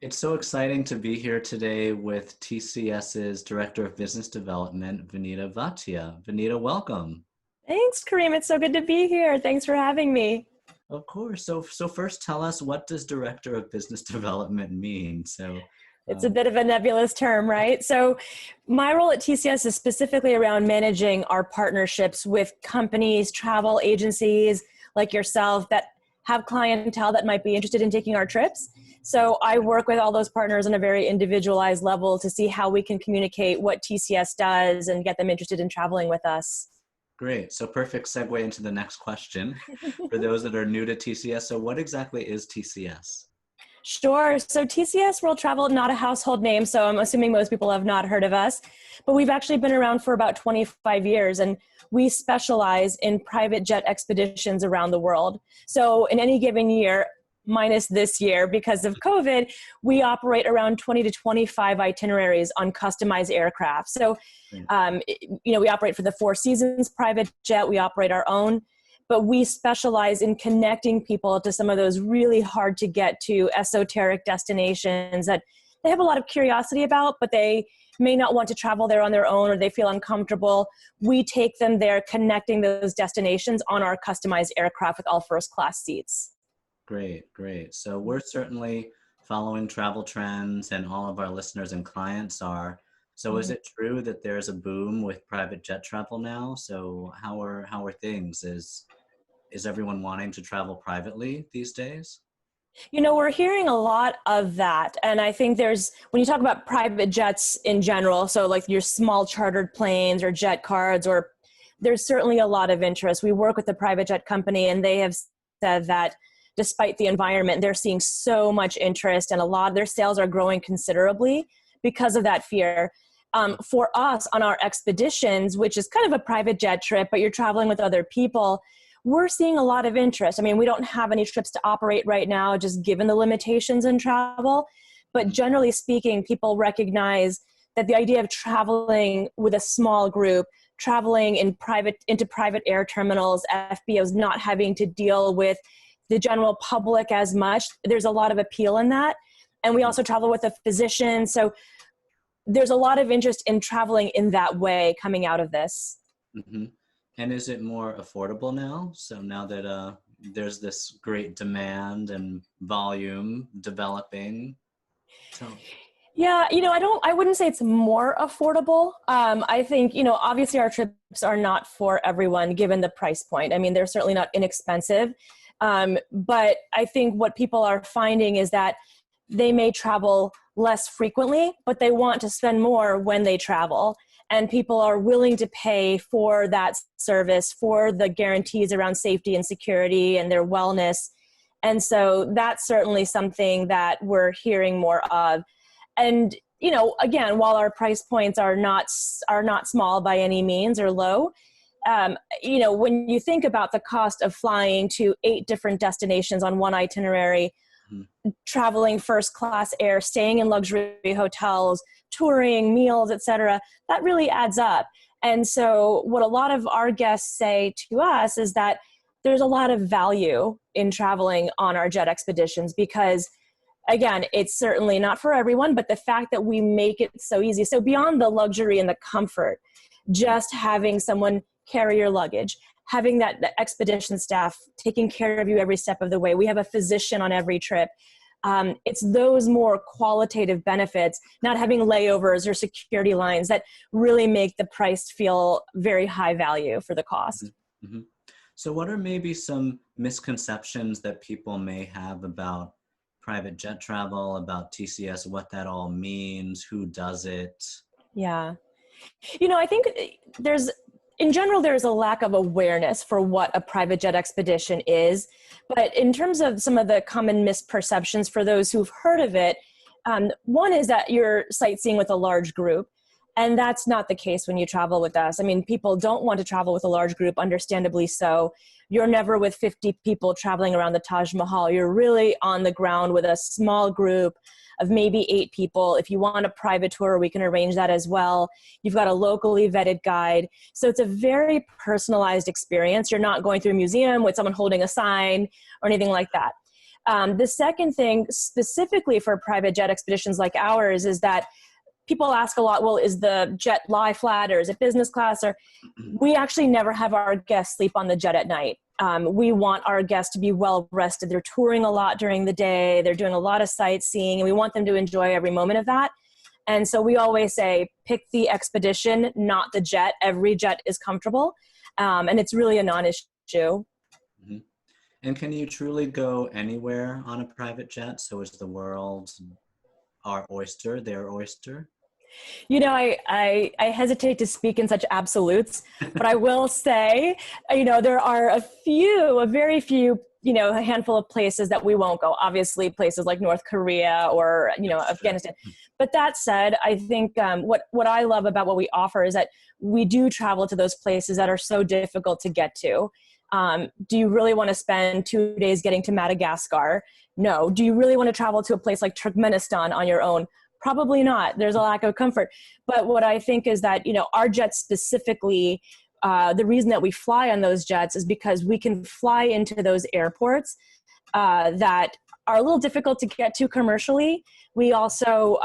It's so exciting to be here today with TCS's Director of Business Development, Vinita Bhatia. Vinita, welcome. Thanks, Kareem. It's so good to be here. Thanks for having me. Of course. So first tell us, what does Director of Business Development mean? It's a bit of a nebulous term, right? So my role at TCS is specifically around managing our partnerships with companies, travel agencies like yourself that have clientele that might be interested in taking our trips. So I work with all those partners on a very individualized level to see how we can communicate what TCS does and get them interested in traveling with us. Great. So perfect segue into the next question. For those that are new to TCS, so what exactly is TCS? Sure. So TCS World Travel, not a household name, so I'm assuming most people have not heard of us, but we've actually been around for about 25 years, and we specialize in private jet expeditions around the world. So in any given year, minus this year because of COVID, we operate around 20 to 25 itineraries on customized aircraft. So, we operate for the Four Seasons private jet, we operate our own, but we specialize in connecting people to some of those really hard to get to esoteric destinations that they have a lot of curiosity about, but they may not want to travel there on their own or they feel uncomfortable. We take them there, connecting those destinations on our customized aircraft with all first class seats. Great, great. So we're certainly following travel trends, and all of our listeners and clients are. So is it true that there's a boom with private jet travel now? So how are things? Is everyone wanting to travel privately these days? We're hearing a lot of that. And I think when you talk about private jets in general, so like your small chartered planes or jet cards, or there's certainly a lot of interest. We work with a private jet company, and they have said that despite the environment, they're seeing so much interest, and a lot of their sales are growing considerably because of that fear. For us on our expeditions, which is kind of a private jet trip, but you're traveling with other people, we're seeing a lot of interest. I mean, we don't have any trips to operate right now, just given the limitations in travel. But generally speaking, people recognize that the idea of traveling with a small group, traveling into private air terminals, FBOs, not having to deal with the general public as much, there's a lot of appeal in that. And we also travel with a physician. So there's a lot of interest in traveling in that way coming out of this. Mm-hmm. And is it more affordable now? So now that there's this great demand and volume developing. So. Yeah, I wouldn't say it's more affordable. I think, obviously our trips are not for everyone given the price point. I mean, they're certainly not inexpensive. But I think what people are finding is that they may travel less frequently, but they want to spend more when they travel. And people are willing to pay for that service, for the guarantees around safety and security and their wellness. And so that's certainly something that we're hearing more of. And, again, while our price points are not small by any means or low, when you think about the cost of flying to 8 different destinations on one itinerary, traveling first class air, staying in luxury hotels, touring, meals, etc., that really adds up. And so what a lot of our guests say to us is that there's a lot of value in traveling on our jet expeditions because, again, it's certainly not for everyone, but the fact that we make it so easy. So beyond the luxury and the comfort, just having someone carry your luggage, having that expedition staff taking care of you every step of the way. We have a physician on every trip. It's those more qualitative benefits, not having layovers or security lines, that really make the price feel very high value for the cost. Mm-hmm. So what are maybe some misconceptions that people may have about private jet travel, about TCS, what that all means, who does it? Yeah. I think in general, there's a lack of awareness for what a private jet expedition is. But in terms of some of the common misperceptions for those who've heard of it, one is that you're sightseeing with a large group. And that's not the case when you travel with us. I mean, people don't want to travel with a large group, understandably so. You're never with 50 people traveling around the Taj Mahal. You're really on the ground with a small group of maybe 8 people. If you want a private tour, we can arrange that as well. You've got a locally vetted guide. So it's a very personalized experience. You're not going through a museum with someone holding a sign or anything like that. The second thing, specifically for private jet expeditions like ours, is that people ask a lot, well, is the jet lie flat or is it business class? Or we actually never have our guests sleep on the jet at night. We want our guests to be well rested. They're touring a lot during the day. They're doing a lot of sightseeing, and we want them to enjoy every moment of that. And so we always say, pick the expedition, not the jet. Every jet is comfortable. And it's really a non-issue. Mhm. And can you truly go anywhere on a private jet? So is the world our oyster, their oyster? You know, I hesitate to speak in such absolutes, but I will say, you know, there are a very few, you know, a handful of places that we won't go. Obviously, places like North Korea or, you know, Afghanistan. But that said, I think what I love about what we offer is that we do travel to those places that are so difficult to get to. Do you really want to spend 2 days getting to Madagascar? No. Do you really want to travel to a place like Turkmenistan on your own? Probably not. There's a lack of comfort. But what I think is that, you know, our jets specifically, the reason that we fly on those jets is because we can fly into those airports that are a little difficult to get to commercially. We also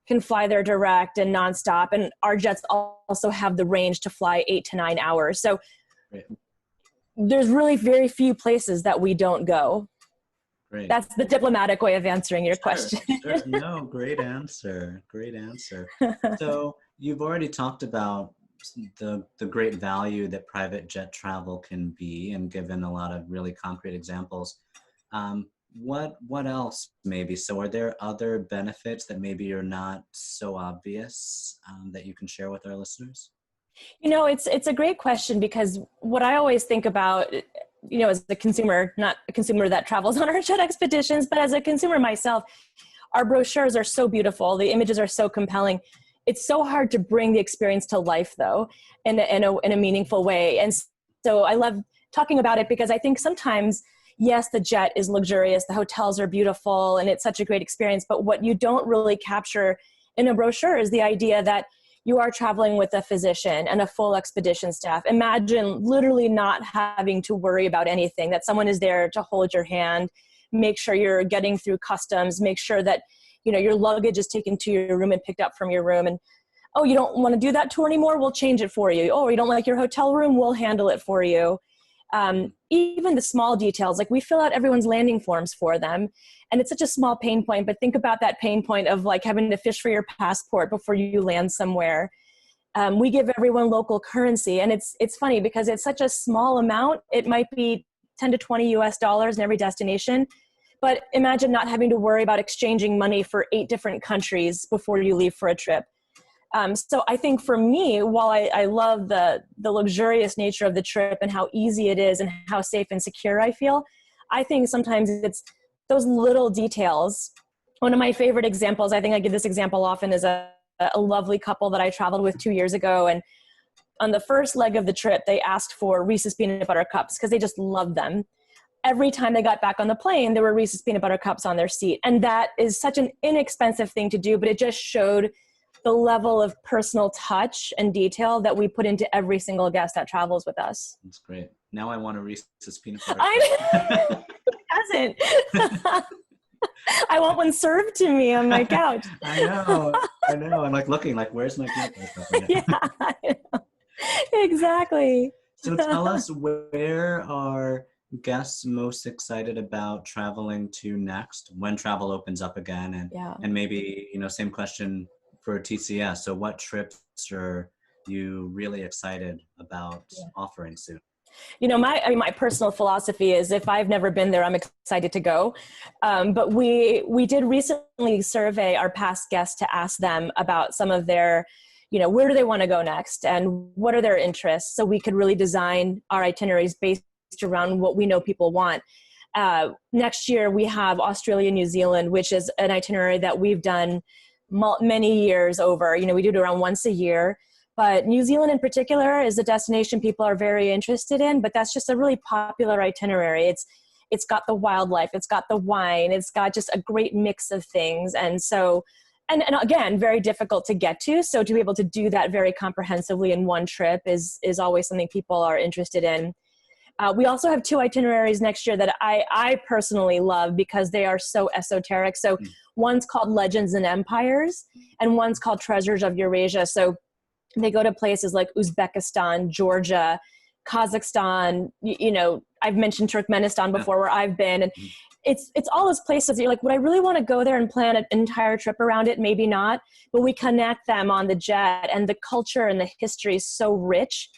can fly there direct and nonstop. And our jets also have the range to fly 8 to 9 hours. So Great. There's really very few places that we don't go. Great. That's the diplomatic way of answering your question. Sure. No, great answer. Great answer. So you've already talked about the great value that private jet travel can be, and given a lot of really concrete examples. What else maybe? So are there other benefits that maybe are not so obvious that you can share with our listeners? You know, it's a great question, because what I always think about, you know, as a consumer, not a consumer that travels on our jet expeditions, but as a consumer myself, our brochures are so beautiful. The images are so compelling. It's so hard to bring the experience to life, though, in a meaningful way. And so I love talking about it, because I think sometimes, yes, the jet is luxurious, the hotels are beautiful, and it's such a great experience. But what you don't really capture in a brochure is the idea that you are traveling with a physician and a full expedition staff. Imagine literally not having to worry about anything, that someone is there to hold your hand, make sure you're getting through customs, make sure that, you know, your luggage is taken to your room and picked up from your room. And, oh, you don't want to do that tour anymore? We'll change it for you. Oh, you don't like your hotel room? We'll handle it for you. Even the small details, like we fill out everyone's landing forms for them. And it's such a small pain point, but think about that pain point of like having to fish for your passport before you land somewhere. We give everyone local currency, and it's funny because it's such a small amount. It might be 10 to 20 US dollars in every destination, but imagine not having to worry about exchanging money for 8 different countries before you leave for a trip. So I think for me, while I love the luxurious nature of the trip and how easy it is and how safe and secure I feel, I think sometimes it's those little details. One of my favorite examples, I think I give this example often, is a lovely couple that I traveled with 2 years ago. And on the first leg of the trip, they asked for Reese's peanut butter cups because they just loved them. Every time they got back on the plane, there were Reese's peanut butter cups on their seat. And that is such an inexpensive thing to do, but it just showed the level of personal touch and detail that we put into every single guest that travels with us. That's great. Now I want a Reese's peanut butter. Hasn't. I want one served to me on my couch. I know. I'm like looking, like, where's my peanut butter? Yeah, I know. Exactly. So tell us, where are guests most excited about traveling to next when travel opens up again? And maybe, you know, same question for TCS. So what trips are you really excited about offering soon? You know, my personal philosophy is if I've never been there, I'm excited to go. But we did recently survey our past guests to ask them about some of their, you know, where do they want to go next and what are their interests, so we could really design our itineraries based around what we know people want. Next year, we have Australia, New Zealand, which is an itinerary that we've done many years over. You know, we do it around once a year. But New Zealand in particular is a destination people are very interested in, but that's just a really popular itinerary. It's got the wildlife, it's got the wine, it's got just a great mix of things. And so, and again, very difficult to get to. So to be able to do that very comprehensively in one trip is always something people are interested in. We also have 2 itineraries next year that I personally love because they are so esoteric. So Mm. one's called Legends and Empires, and one's called Treasures of Eurasia. So they go to places like Uzbekistan, Georgia, Kazakhstan. I've mentioned Turkmenistan Yeah. before, where I've been, and Mhm. it's all those places that you're like, would I really want to go there and plan an entire trip around it? Maybe not, but we connect them on the jet, and the culture and the history is so rich.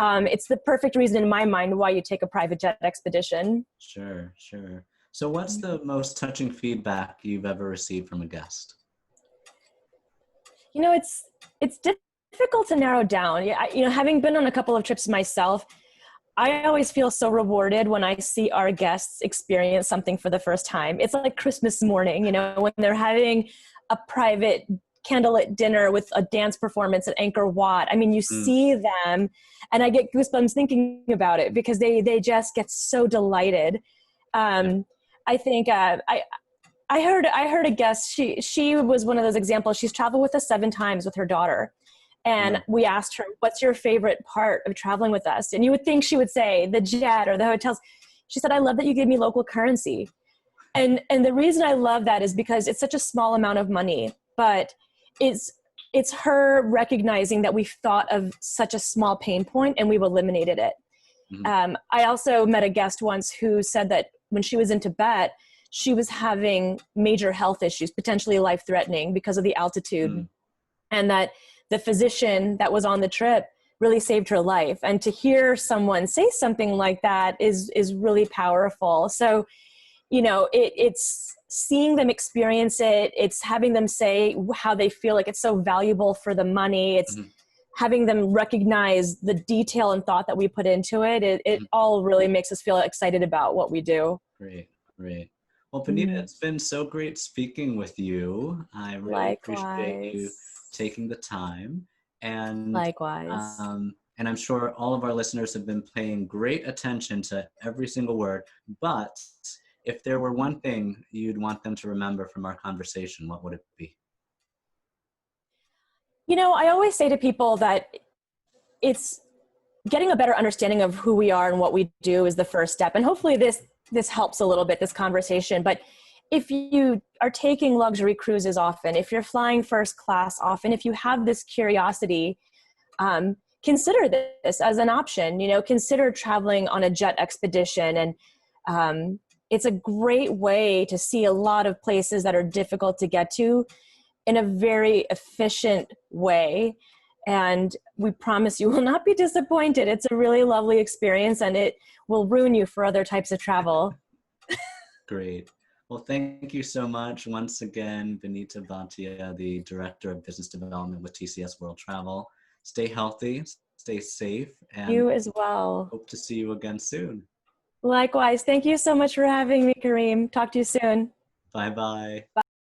It's the perfect reason in my mind why you take a private jet expedition. Sure, sure. So what's the most touching feedback you've ever received from a guest? It's difficult to narrow down. Yeah, having been on a couple of trips myself, I always feel so rewarded when I see our guests experience something for the first time. It's like Christmas morning, when they're having a private candlelit dinner with a dance performance at Angkor Wat. I mean, you Mm, see them, and I get goosebumps thinking about it because they just get so delighted. yeah. Um, I think I heard a guest. She was one of those examples. She's traveled with us 7 times with her daughter. And Wow. we asked her, what's your favorite part of traveling with us? And you would think she would say the jet or the hotels. She said, I love that you gave me local currency. And the reason I love that is because it's such a small amount of money, but it's it's her recognizing that we've thought of such a small pain point and we've eliminated it. Mhm. I also met a guest once who said that when she was in Tibet, she was having major health issues, potentially life-threatening because of the altitude, Mm, and that the physician that was on the trip really saved her life. And to hear someone say something like that is really powerful. So, it's seeing them experience it. It's having them say how they feel like it's so valuable for the money. It's mhm, having them recognize the detail and thought that we put into it. It mhm. all really makes us feel excited about what we do. Great, great. Well, Benita, Mhm. it's been so great speaking with you. I really appreciate you Likewise. taking the time. And Likewise. and I'm sure all of our listeners have been paying great attention to every single word. But if there were one thing you'd want them to remember from our conversation, what would it be? I always say to people that it's getting a better understanding of who we are and what we do is the first step. And hopefully this helps a little bit, this conversation. But if you are taking luxury cruises often, if you're flying first class often, if you have this curiosity, consider this as an option. Consider traveling on a jet expedition. And it's a great way to see a lot of places that are difficult to get to in a very efficient way. And we promise you will not be disappointed. It's a really lovely experience, and it will ruin you for other types of travel. Great. Well, thank you so much once again, Vinita Bhatia, the Director of Business Development with TCS World Travel. Stay healthy, stay safe, and You as well. hope to see you again soon. Likewise. Thank you so much for having me, Kareem. Talk to you soon. Bye bye.